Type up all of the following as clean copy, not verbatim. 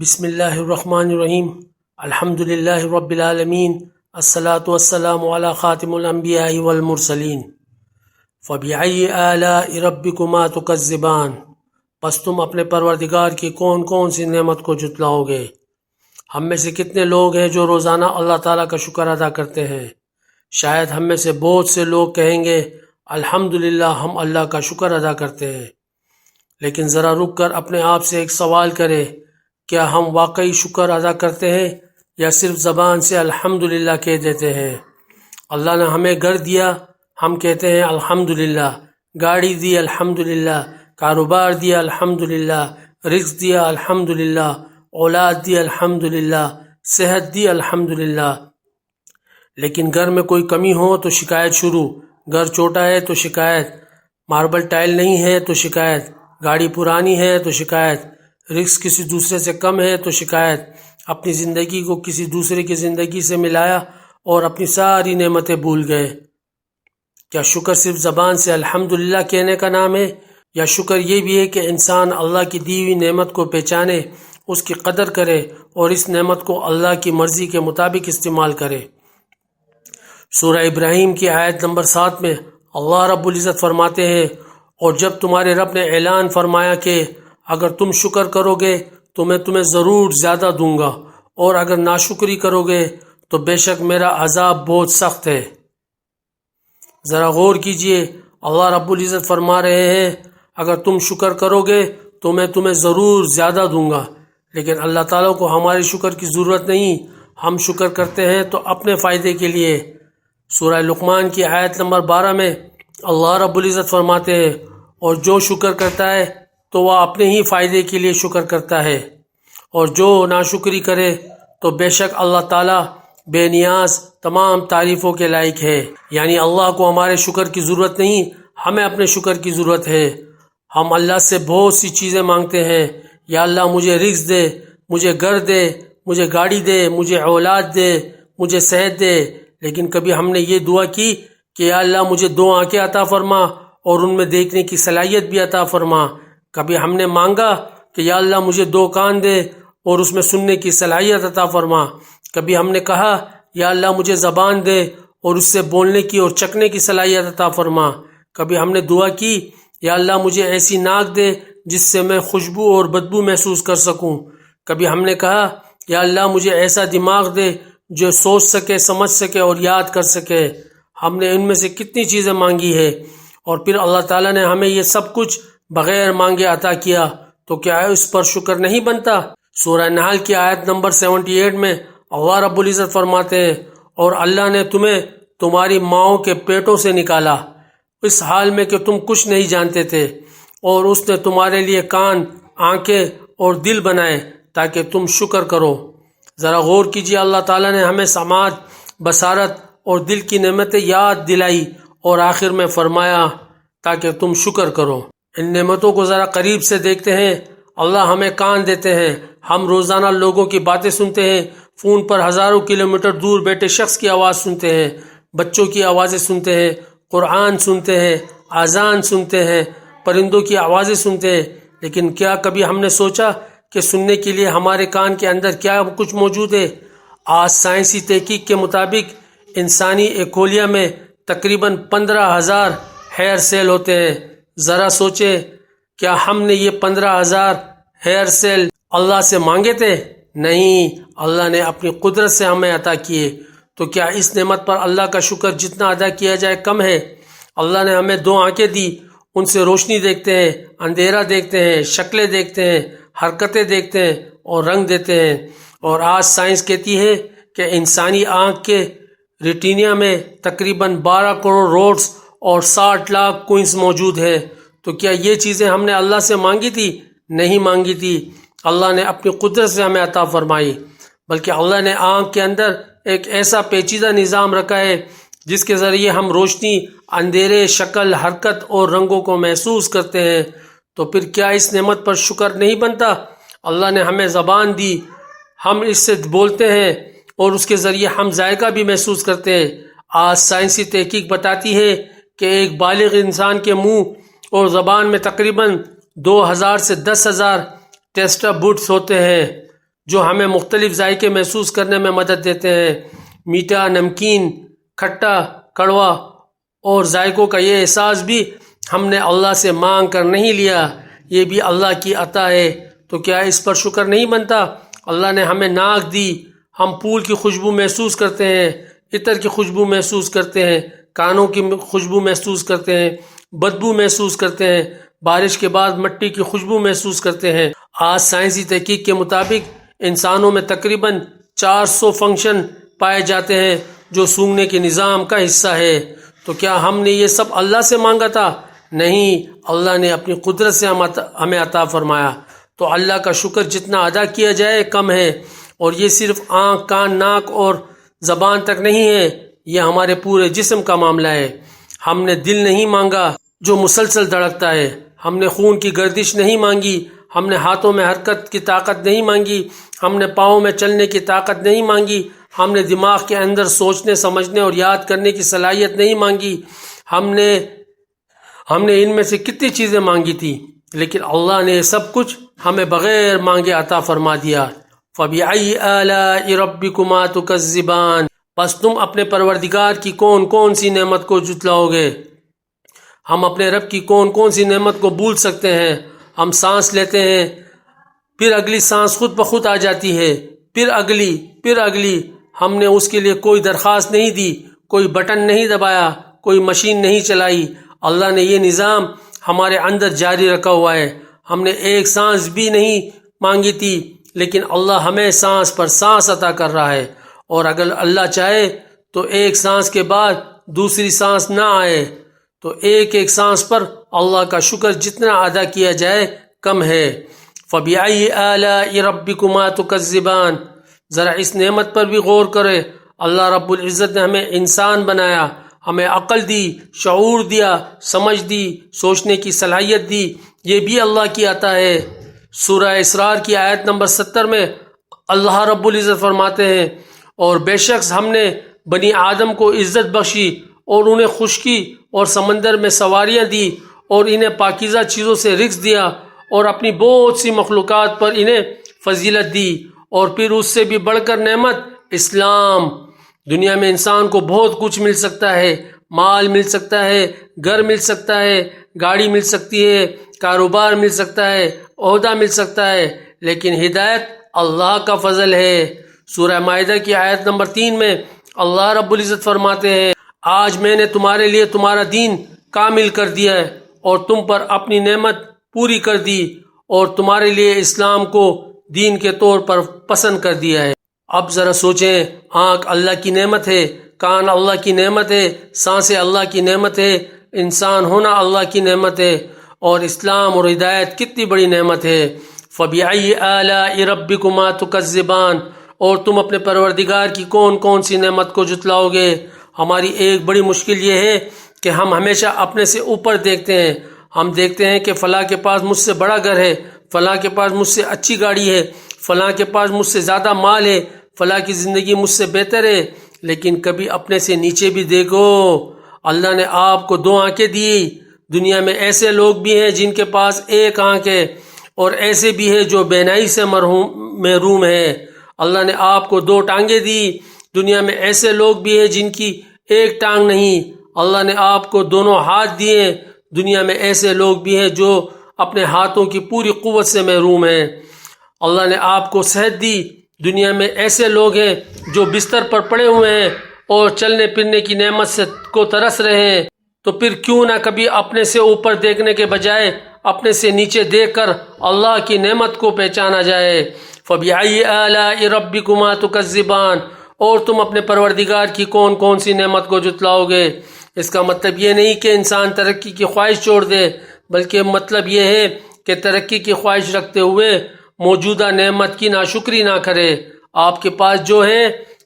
بسم اللہ الرحمن الرحیم الحمد للہ رب العالمین الصلاۃ والسلام علی خاتم الانبیاء والمرسلین فبأي آلاء ربکما تکذبان، پس تم اپنے پروردگار کی کون کون سی نعمت کو جھٹلاؤ گے۔ ہم میں سے کتنے لوگ ہیں جو روزانہ اللہ تعالیٰ کا شکر ادا کرتے ہیں؟ شاید ہم میں سے بہت سے لوگ کہیں گے الحمدللہ ہم اللہ کا شکر ادا کرتے ہیں، لیکن ذرا رک کر اپنے آپ سے ایک سوال کرے، کیا ہم واقعی شکر ادا کرتے ہیں یا صرف زبان سے الحمدللہ کہہ دیتے ہیں؟ اللہ نے ہمیں گھر دیا، ہم کہتے ہیں الحمدللہ، گاڑی دی الحمدللہ، کاروبار دیا الحمدللہ، رزق دیا الحمدللہ، اولاد دی الحمدللہ، صحت دی الحمدللہ، لیکن گھر میں کوئی کمی ہو تو شکایت شروع، گھر چھوٹا ہے تو شکایت، ماربل ٹائل نہیں ہے تو شکایت، گاڑی پرانی ہے تو شکایت، رزق کسی دوسرے سے کم ہے تو شکایت، اپنی زندگی کو کسی دوسرے کی زندگی سے ملایا اور اپنی ساری نعمتیں بھول گئے۔ کیا شکر صرف زبان سے الحمدللہ کہنے کا نام ہے، یا شکر یہ بھی ہے کہ انسان اللہ کی دی ہوئی نعمت کو پہچانے، اس کی قدر کرے اور اس نعمت کو اللہ کی مرضی کے مطابق استعمال کرے؟ سورہ ابراہیم کی آیت نمبر 7 میں اللہ رب العزت فرماتے ہیں، اور جب تمہارے رب نے اعلان فرمایا کہ اگر تم شکر کرو گے تو میں تمہیں ضرور زیادہ دوں گا، اور اگر ناشکری کرو گے تو بے شک میرا عذاب بہت سخت ہے۔ ذرا غور کیجئے، اللہ رب العزت فرما رہے ہیں اگر تم شکر کرو گے تو میں تمہیں ضرور زیادہ دوں گا، لیکن اللہ تعالیٰ کو ہمارے شکر کی ضرورت نہیں، ہم شکر کرتے ہیں تو اپنے فائدے کے لیے۔ سورہ لقمان کی آیت نمبر 12 میں اللہ رب العزت فرماتے ہیں، اور جو شکر کرتا ہے تو وہ اپنے ہی فائدے کے لیے شکر کرتا ہے، اور جو ناشکری کرے تو بے شک اللہ تعالیٰ بے نیاز تمام تعریفوں کے لائق ہے۔ یعنی اللہ کو ہمارے شکر کی ضرورت نہیں، ہمیں اپنے شکر کی ضرورت ہے۔ ہم اللہ سے بہت سی چیزیں مانگتے ہیں، یا اللہ مجھے رزق دے، مجھے گھر دے، مجھے گاڑی دے، مجھے اولاد دے، مجھے صحت دے، لیکن کبھی ہم نے یہ دعا کی کہ یا اللہ مجھے 2 آنکھیں عطا فرما اور ان میں دیکھنے کی صلاحیت بھی عطا فرما؟ کبھی ہم نے مانگا کہ یا اللہ مجھے 2 کان دے اور اس میں سننے کی صلاحیت عطا فرما؟ کبھی ہم نے کہا یا اللہ مجھے زبان دے اور اس سے بولنے کی اور چکھنے کی صلاحیت عطا فرما؟ کبھی ہم نے دعا کی یا اللہ مجھے ایسی ناک دے جس سے میں خوشبو اور بدبو محسوس کر سکوں؟ کبھی ہم نے کہا یا اللہ مجھے ایسا دماغ دے جو سوچ سکے، سمجھ سکے اور یاد کر سکے؟ ہم نے ان میں سے کتنی چیزیں مانگی ہے، اور پھر اللہ تعالیٰ نے ہمیں یہ سب کچھ بغیر مانگے عطا کیا، تو کیا اس پر شکر نہیں بنتا؟ سورہ نحل کی آیت نمبر 78 میں اللہ رب العزت فرماتے ہیں، اور اللہ نے تمہیں تمہاری ماؤں کے پیٹوں سے نکالا اس حال میں کہ تم کچھ نہیں جانتے تھے، اور اس نے تمہارے لیے کان، آنکھیں اور دل بنائے تاکہ تم شکر کرو۔ ذرا غور کیجیے، اللہ تعالیٰ نے ہمیں سماعت، بصارت اور دل کی نعمتیں یاد دلائی، اور آخر میں فرمایا تاکہ تم شکر کرو۔ ان نعمتوں کو ذرا قریب سے دیکھتے ہیں۔ اللہ ہمیں کان دیتے ہیں، ہم روزانہ لوگوں کی باتیں سنتے ہیں، فون پر ہزاروں کلومیٹر دور بیٹھے شخص کی آواز سنتے ہیں، بچوں کی آوازیں سنتے ہیں، قرآن سنتے ہیں، اذان سنتے ہیں، پرندوں کی آوازیں سنتے ہیں، لیکن کیا کبھی ہم نے سوچا کہ سننے کے لیے ہمارے کان کے اندر کیا کچھ موجود ہے؟ آج سائنسی تحقیق کے مطابق انسانی ایکولیا میں تقریباً 15,000 ہیئر سیل ہوتے ہیں۔ ذرا سوچے، کیا ہم نے یہ 15,000 ہیئر سیل اللہ سے مانگے تھے؟ نہیں، اللہ نے اپنی قدرت سے ہمیں عطا کیے۔ تو کیا اس نعمت پر اللہ کا شکر جتنا ادا کیا جائے کم ہے؟ اللہ نے ہمیں 2 آنکھیں دی، ان سے روشنی دیکھتے ہیں، اندھیرا دیکھتے ہیں، شکلیں دیکھتے ہیں، حرکتیں دیکھتے ہیں اور رنگ دیتے ہیں، اور آج سائنس کہتی ہے کہ انسانی آنکھ کے ریٹینیا میں تقریباً 12 کروڑ روڈز اور 60 لاکھ کوئنس موجود ہے۔ تو کیا یہ چیزیں ہم نے اللہ سے مانگی تھی؟ نہیں مانگی تھی، اللہ نے اپنی قدرت سے ہمیں عطا فرمائی، بلکہ اللہ نے آنکھ کے اندر ایک ایسا پیچیدہ نظام رکھا ہے جس کے ذریعے ہم روشنی، اندھیرے، شکل، حرکت اور رنگوں کو محسوس کرتے ہیں۔ تو پھر کیا اس نعمت پر شکر نہیں بنتا؟ اللہ نے ہمیں زبان دی، ہم اس سے بولتے ہیں اور اس کے ذریعے ہم ذائقہ بھی محسوس کرتے ہیں۔ آج سائنسی تحقیق بتاتی ہے کہ ایک بالغ انسان کے منہ اور زبان میں تقریباً 2,000 سے 10,000 ٹیسٹا بٹس ہوتے ہیں۔ جو ہمیں مختلف ذائقے محسوس کرنے میں مدد دیتے ہیں، میٹھا، نمکین، کھٹا، کڑوا، اور ذائقوں کا یہ احساس بھی ہم نے اللہ سے مانگ کر نہیں لیا، یہ بھی اللہ کی عطا ہے، تو کیا اس پر شکر نہیں بنتا؟ اللہ نے ہمیں ناک دی، ہم پھول کی خوشبو محسوس کرتے ہیں، عطر کی خوشبو محسوس کرتے ہیں، کانوں کی خوشبو محسوس کرتے ہیں، بدبو محسوس کرتے ہیں، بارش کے بعد مٹی کی خوشبو محسوس کرتے ہیں۔ آج سائنسی تحقیق کے مطابق انسانوں میں تقریباً 400 فنکشن پائے جاتے ہیں جو سونگھنے کے نظام کا حصہ ہے، تو کیا ہم نے یہ سب اللہ سے مانگا تھا؟ نہیں، اللہ نے اپنی قدرت سے ہمیں عطا فرمایا، تو اللہ کا شکر جتنا ادا کیا جائے کم ہے، اور یہ صرف آنکھ، کان، ناک اور زبان تک نہیں ہے، یہ ہمارے پورے جسم کا معاملہ ہے۔ ہم نے دل نہیں مانگا جو مسلسل دھڑکتا ہے، ہم نے خون کی گردش نہیں مانگی، ہم نے ہاتھوں میں حرکت کی طاقت نہیں مانگی، ہم نے پاؤں میں چلنے کی طاقت نہیں مانگی، ہم نے دماغ کے اندر سوچنے، سمجھنے اور یاد کرنے کی صلاحیت نہیں مانگی، ہم نے ان میں سے کتنی چیزیں مانگی تھی، لیکن اللہ نے سب کچھ ہمیں بغیر مانگے عطا فرما دیا۔ فَبِأَيِّ آلَاءِ رَبِّكُمَا تُكَذِّبَانِ، بس تم اپنے پروردگار کی کون کون سی نعمت کو جھٹلاؤ گے؟ ہم اپنے رب کی کون کون سی نعمت کو بھول سکتے ہیں؟ ہم سانس لیتے ہیں، پھر اگلی سانس خود بخود آ جاتی ہے، پھر اگلی، ہم نے اس کے لیے کوئی درخواست نہیں دی، کوئی بٹن نہیں دبایا، کوئی مشین نہیں چلائی، اللہ نے یہ نظام ہمارے اندر جاری رکھا ہوا ہے۔ ہم نے ایک سانس بھی نہیں مانگی تھی، لیکن اللہ ہمیں سانس پر سانس عطا کر رہا ہے، اور اگر اللہ چاہے تو ایک سانس کے بعد دوسری سانس نہ آئے، تو ایک سانس پر اللہ کا شکر جتنا ادا کیا جائے کم ہے۔ فَبِأَيِّ آلَاءِ رَبِّكُمَا تُكَذِّبَانِ، ذرا اس نعمت پر بھی غور کرے۔ اللہ رب العزت نے ہمیں انسان بنایا، ہمیں عقل دی، شعور دیا، سمجھ دی، سوچنے کی صلاحیت دی، یہ بھی اللہ کی عطا ہے۔ سورہ اسراء کی آیت نمبر 70 میں اللہ رب العزت فرماتے ہیں، اور بے شک ہم نے بنی آدم کو عزت بخشی اور انہیں خشکی اور سمندر میں سواریاں دی، اور انہیں پاکیزہ چیزوں سے رزق دیا، اور اپنی بہت سی مخلوقات پر انہیں فضیلت دی، اور پھر اس سے بھی بڑھ کر نعمت اسلام۔ دنیا میں انسان کو بہت کچھ مل سکتا ہے، مال مل سکتا ہے، گھر مل سکتا ہے، گاڑی مل سکتی ہے، کاروبار مل سکتا ہے، عہدہ مل سکتا ہے، لیکن ہدایت اللہ کا فضل ہے۔ سورہ مائدہ کی آیت نمبر 3 میں اللہ رب العزت فرماتے ہیں، آج میں نے تمہارے لیے تمہارا دین کامل کر دیا ہے، اور تم پر اپنی نعمت پوری کر دی، اور تمہارے لیے اسلام کو دین کے طور پر پسند کر دیا ہے۔ اب ذرا سوچیں، آنکھ اللہ کی نعمت ہے، کان اللہ کی نعمت ہے، سانسیں اللہ کی نعمت ہے، انسان ہونا اللہ کی نعمت ہے، اور اسلام اور ہدایت کتنی بڑی نعمت ہے۔ فَبِأَيِّ آلَاءِ رَبِّكُمَا تُكَذِّبَانِ، اور تم اپنے پروردگار کی کون کون سی نعمت کو جھٹلاؤ گے؟ ہماری ایک بڑی مشکل یہ ہے کہ ہم ہمیشہ اپنے سے اوپر دیکھتے ہیں۔ ہم دیکھتے ہیں کہ فلاں کے پاس مجھ سے بڑا گھر ہے، فلاں کے پاس مجھ سے اچھی گاڑی ہے، فلاں کے پاس مجھ سے زیادہ مال ہے، فلاں کی زندگی مجھ سے بہتر ہے، لیکن کبھی اپنے سے نیچے بھی دیکھو۔ اللہ نے آپ کو 2 آنکھیں دی۔ دنیا میں ایسے لوگ بھی ہیں جن کے پاس 1 آنکھ ہے، اور ایسے بھی ہیں جو بینائی سے محروم ہے۔ اللہ نے آپ کو 2 ٹانگیں دی۔ دنیا میں ایسے لوگ بھی ہیں جن کی 1 ٹانگ نہیں۔ اللہ نے آپ کو دونوں ہاتھ دیے۔ دنیا میں ایسے لوگ بھی ہیں جو اپنے ہاتھوں کی پوری قوت سے محروم ہیں۔ اللہ نے آپ کو صحت دی۔ دنیا میں ایسے لوگ ہیں جو بستر پر پڑے ہوئے ہیں اور چلنے پھرنے کی نعمت سے کو ترس رہے ہیں، تو پھر کیوں نہ کبھی اپنے سے اوپر دیکھنے کے بجائے اپنے سے نیچے دیکھ کر اللہ کی نعمت کو پہچانا جائے۔ فَبِأَيِّ آلَاءِ رَبِّكُمَا تُكَذِّبَانِ، اور تم اپنے پروردگار کی کون کون سی نعمت کو جھٹلاؤ گے؟ اس کا مطلب یہ نہیں کہ انسان ترقی کی خواہش چھوڑ دے، بلکہ مطلب یہ ہے کہ ترقی کی خواہش رکھتے ہوئے موجودہ نعمت کی ناشکری نہ کرے۔ آپ کے پاس جو ہے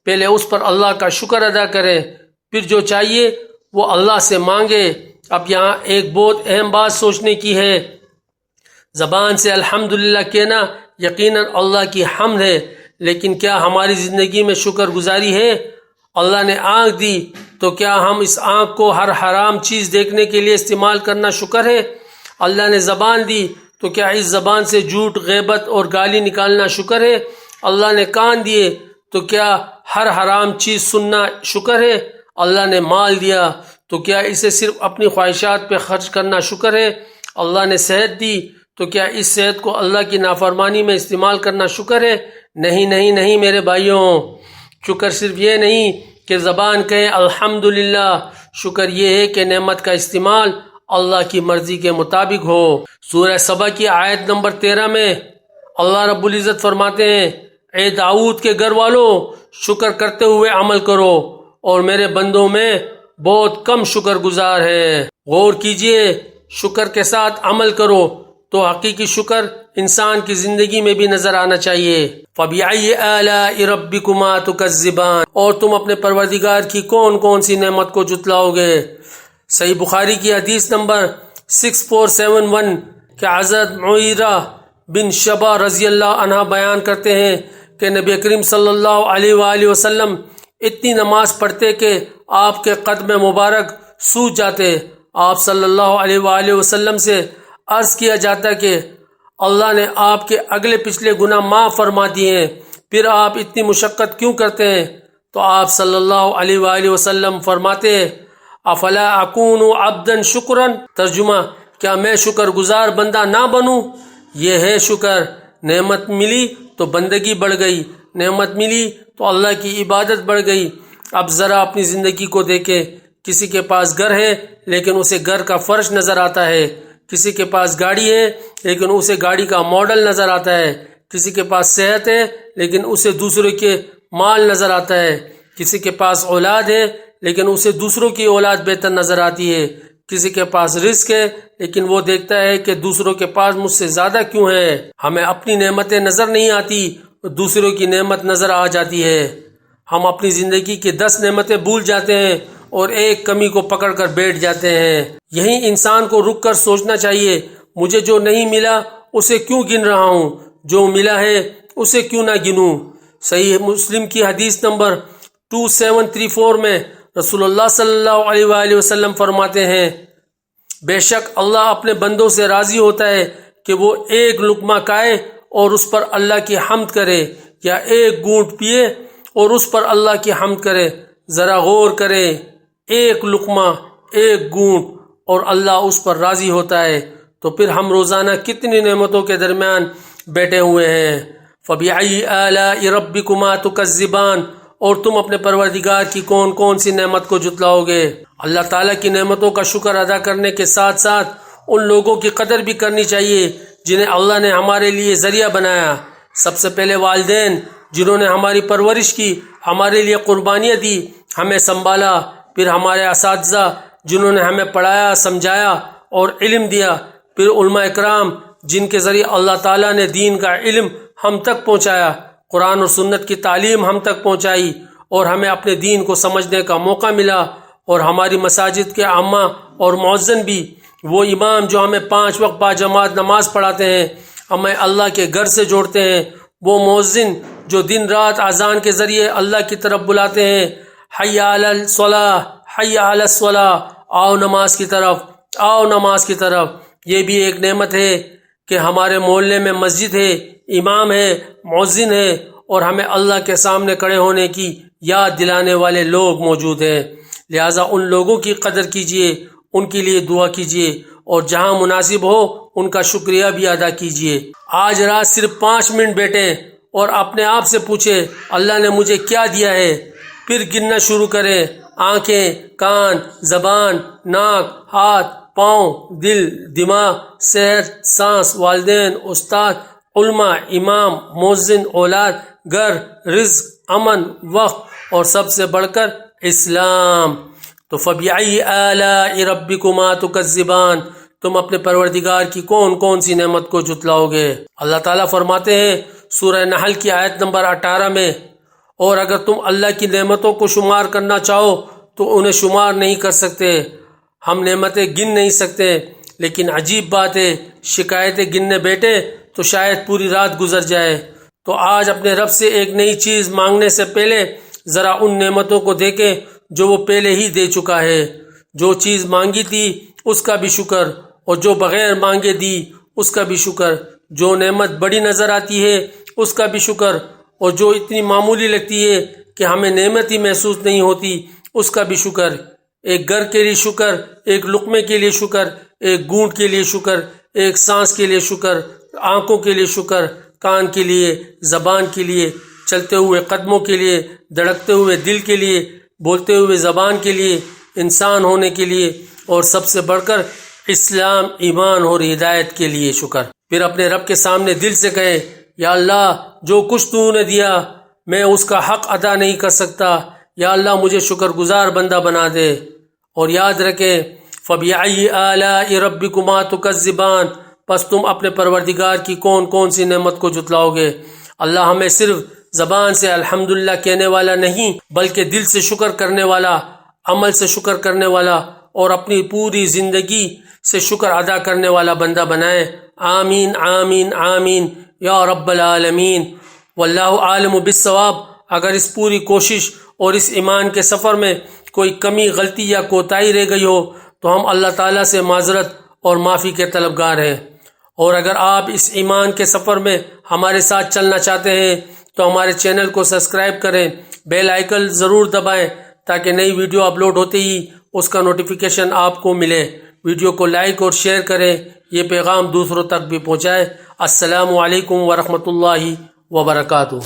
پہلے اس پر اللہ کا شکر ادا کرے، پھر جو چاہیے وہ اللہ سے مانگے۔ اب یہاں ایک بہت اہم بات سوچنے کی ہے۔ زبان سے الحمدللہ کہنا یقیناً اللہ کی حمد ہے، لیکن کیا ہماری زندگی میں شکر گزاری ہے؟ اللہ نے آنکھ دی، تو کیا ہم اس آنکھ کو ہر حرام چیز دیکھنے کے لیے استعمال کرنا شکر ہے؟ اللہ نے زبان دی، تو کیا اس زبان سے جھوٹ، غیبت اور گالی نکالنا شکر ہے؟ اللہ نے کان دیے تو کیا ہر حرام چیز سننا شکر ہے؟ اللہ نے مال دیا تو کیا اسے صرف اپنی خواہشات پہ خرچ کرنا شکر ہے؟ اللہ نے صحت دی تو کیا اس صحت کو اللہ کی نافرمانی میں استعمال کرنا شکر ہے؟ نہیں نہیں نہیں میرے بھائیوں، شکر صرف یہ نہیں کہ زبان کہے الحمدللہ، شکر یہ ہے کہ نعمت کا استعمال اللہ کی مرضی کے مطابق ہو۔ سورہ سبا کی آیت نمبر 13 میں اللہ رب العزت فرماتے ہیں، اے داؤد کے گھر والوں، شکر کرتے ہوئے عمل کرو، اور میرے بندوں میں بہت کم شکر گزار ہے۔ غور کیجئے، شکر کے ساتھ عمل کرو تو حقیقی شکر انسان کی زندگی میں بھی نظر آنا چاہیے۔ فَبِأَيِّ آلَاءِ رَبِّكُمَا تُكَذِّبَانِ، اور تم اپنے پروردگار کی کون کون سی نعمت کو جتلاؤ گے؟ صحیح بخاری کی حدیث نمبر 6471 کہ حضرت معیرہ بن شبہ رضی اللہ عنہ بیان کرتے ہیں کہ نبی کریم صلی اللہ علیہ وآلہ وسلم اتنی نماز پڑھتے کہ آپ کے قدم مبارک سوج جاتے۔ آپ صلی اللہ علیہ وآلہ وسلم سے عرض کیا جاتا کہ اللہ نے آپ کے اگلے پچھلے گناہ معاف فرما دیے ہیں، پھر آپ اتنی مشقت کیوں کرتے ہیں؟ تو آپ صلی اللہ علیہ وآلہ وسلم فرماتے ہیں، افلا اکون عبدا شکرا، ترجمہ، کیا میں شکر گزار بندہ نہ بنوں؟ یہ ہے شکر، نعمت ملی تو بندگی بڑھ گئی، نعمت ملی تو اللہ کی عبادت بڑھ گئی۔ اب ذرا اپنی زندگی کو دیکھیں، کسی کے پاس گھر ہے لیکن اسے گھر کا فرش نظر آتا ہے، کسی کے پاس گاڑی ہے لیکن اسے گاڑی کا ماڈل نظر آتا ہے، کسی کے پاس صحت ہے لیکن اسے دوسروں کے مال نظر آتا ہے، کسی کے پاس اولاد ہے لیکن اسے دوسروں کی اولاد بہتر نظر آتی ہے، کسی کے پاس رزق ہے لیکن وہ دیکھتا ہے کہ دوسروں کے پاس مجھ سے زیادہ کیوں ہے۔ ہمیں اپنی نعمتیں نظر نہیں آتی، دوسروں کی نعمت نظر آ جاتی ہے۔ ہم اپنی زندگی کی 10 نعمتیں بھول جاتے ہیں اور ایک کمی کو پکڑ کر بیٹھ جاتے ہیں۔ یہی انسان کو رک کر سوچنا چاہیے، مجھے جو نہیں ملا اسے کیوں گن رہا ہوں، جو ملا ہے اسے کیوں نہ گنوں۔ صحیح مسلم کی حدیث نمبر 2734 میں رسول اللہ صلی اللہ علیہ وآلہ وسلم فرماتے ہیں، بے شک اللہ اپنے بندوں سے راضی ہوتا ہے کہ وہ ایک لقمہ کھائے اور اس پر اللہ کی حمد کرے، یا ایک گھونٹ پیے اور اس پر اللہ کی حمد کرے۔ ذرا غور کرے، ایک لقمہ، ایک گھونٹ، اور اللہ اس پر راضی ہوتا ہے، تو پھر ہم روزانہ کتنی نعمتوں کے درمیان بیٹھے ہوئے ہیں۔ فَبِأَيِّ آلَاءِ رَبِّكُمَا تُكَذِّبَانِ، اور تم اپنے پروردگار کی کون کون سی نعمت کو جتلاؤ گے؟ اللہ تعالیٰ کی نعمتوں کا شکر ادا کرنے کے ساتھ ساتھ ان لوگوں کی قدر بھی کرنی چاہیے جنہیں اللہ نے ہمارے لیے ذریعہ بنایا۔ سب سے پہلے والدین، جنہوں نے ہماری پرورش کی، ہمارے لیے قربانیاں دی، ہمیں سنبھالا۔ پھر ہمارے اساتذہ، جنہوں نے ہمیں پڑھایا، سمجھایا اور علم دیا۔ پھر علماء اکرام، جن کے ذریعے اللہ تعالیٰ نے دین کا علم ہم تک پہنچایا، قرآن اور سنت کی تعلیم ہم تک پہنچائی، اور ہمیں اپنے دین کو سمجھنے کا موقع ملا۔ اور ہماری مساجد کے عامہ اور مؤذن بھی، وہ امام جو ہمیں 5 وقت باجماعت نماز پڑھاتے ہیں، ہمیں اللہ کے گھر سے جوڑتے ہیں، وہ مؤذن جو دن رات اذان کے ذریعے اللہ کی طرف بلاتے ہیں، حی علی الصلاۃ، حی علی الصلاۃ، آؤ نماز کی طرف، آؤ نماز کی طرف۔ یہ بھی ایک نعمت ہے کہ ہمارے محلے میں مسجد ہے، امام ہے، مؤذن ہے، اور ہمیں اللہ کے سامنے کھڑے ہونے کی یاد دلانے والے لوگ موجود ہیں۔ لہٰذا ان لوگوں کی قدر کیجیے، ان کے لیے دعا کیجیے، اور جہاں مناسب ہو ان کا شکریہ بھی ادا کیجیے۔ آج رات صرف 5 منٹ بیٹھیں اور اپنے آپ سے پوچھیں، اللہ نے مجھے کیا دیا ہے؟ پھر گننا شروع کریں، آنکھیں، کان، زبان، ناک، ہاتھ، پاؤں، دل، دماغ، صحت، سانس، والدین، استاد، علماء، امام، مؤذن، اولاد، گھر، رزق، امن، وقت، اور سب سے بڑھ کر اسلام۔ تو فَبِأَيِّ آلَاءِ رَبِّكُمَا تُكَذِّبَانِ، تم اپنے پروردگار کی کون کون سی نعمت کو جتلاؤ گے؟ اللہ تعالیٰ فرماتے ہیں سورہ نحل کی آیت نمبر 18 میں، اور اگر تم اللہ کی نعمتوں کو شمار کرنا چاہو تو انہیں شمار نہیں کر سکتے۔ ہم نعمتیں گن نہیں سکتے، لیکن عجیب بات ہے، شکایتیں گننے بیٹھے تو شاید پوری رات گزر جائے۔ تو آج اپنے رب سے ایک نئی چیز مانگنے سے پہلے ذرا ان نعمتوں کو دیکھیں جو وہ پہلے ہی دے چکا ہے۔ جو چیز مانگی تھی اس کا بھی شکر، اور جو بغیر مانگے دی اس کا بھی شکر۔ جو نعمت بڑی نظر آتی ہے اس کا بھی شکر، اور جو اتنی معمولی لگتی ہے کہ ہمیں نعمت ہی محسوس نہیں ہوتی اس کا بھی شکر، ایک گھر کے لیے شکر، ایک لقمے کے لیے شکر، ایک گونٹ کے لیے شکر، ایک سانس کے لیے شکر، آنکھوں کے لیے شکر، کان کے لیے، زبان کے لیے، چلتے ہوئے قدموں کے لیے، دھڑکتے ہوئے دل کے لیے، بولتے ہوئے زبان کے لیے، انسان ہونے کے لیے، اور سب سے بڑھ کر اسلام، ایمان اور ہدایت کے لیے شکر۔ پھر اپنے رب کے سامنے دل سے کہیں، یا اللہ جو کچھ تو نے دیا میں اس کا حق ادا نہیں کر سکتا، یا اللہ مجھے شکر گزار بندہ بنا دے۔ اور یاد رکھیں فَبِأَيِّ آلَاءِ رَبِّكُمَا تُكَذِّبَانِ، پس تم اپنے پروردگار کی کون کون سی نعمت کو جھٹلاؤ گے۔ اللہ ہمیں صرف زبان سے الحمدللہ کہنے والا نہیں بلکہ دل سے شکر کرنے والا، عمل سے شکر کرنے والا اور اپنی پوری زندگی سے شکر ادا کرنے والا بندہ بنائے۔ آمین آمین آمین یا رب العالمین۔ واللہ عالم بالصواب۔ اگر اس پوری کوشش اور اس ایمان کے سفر میں کوئی کمی، غلطی یا کوتاہی رہ گئی ہو تو ہم اللہ تعالیٰ سے معذرت اور معافی کے طلبگار ہیں، اور اگر آپ اس ایمان کے سفر میں ہمارے ساتھ چلنا چاہتے ہیں تو ہمارے چینل کو سبسکرائب کریں، بیل آئیکن ضرور دبائیں تاکہ نئی ویڈیو اپلوڈ ہوتے ہی اس کا نوٹیفیکیشن آپ کو ملے۔ ویڈیو کو لائک اور شیئر کریں، یہ پیغام دوسروں تک بھی پہنچائے۔ السلام علیکم ورحمۃ اللہ وبرکاتہ۔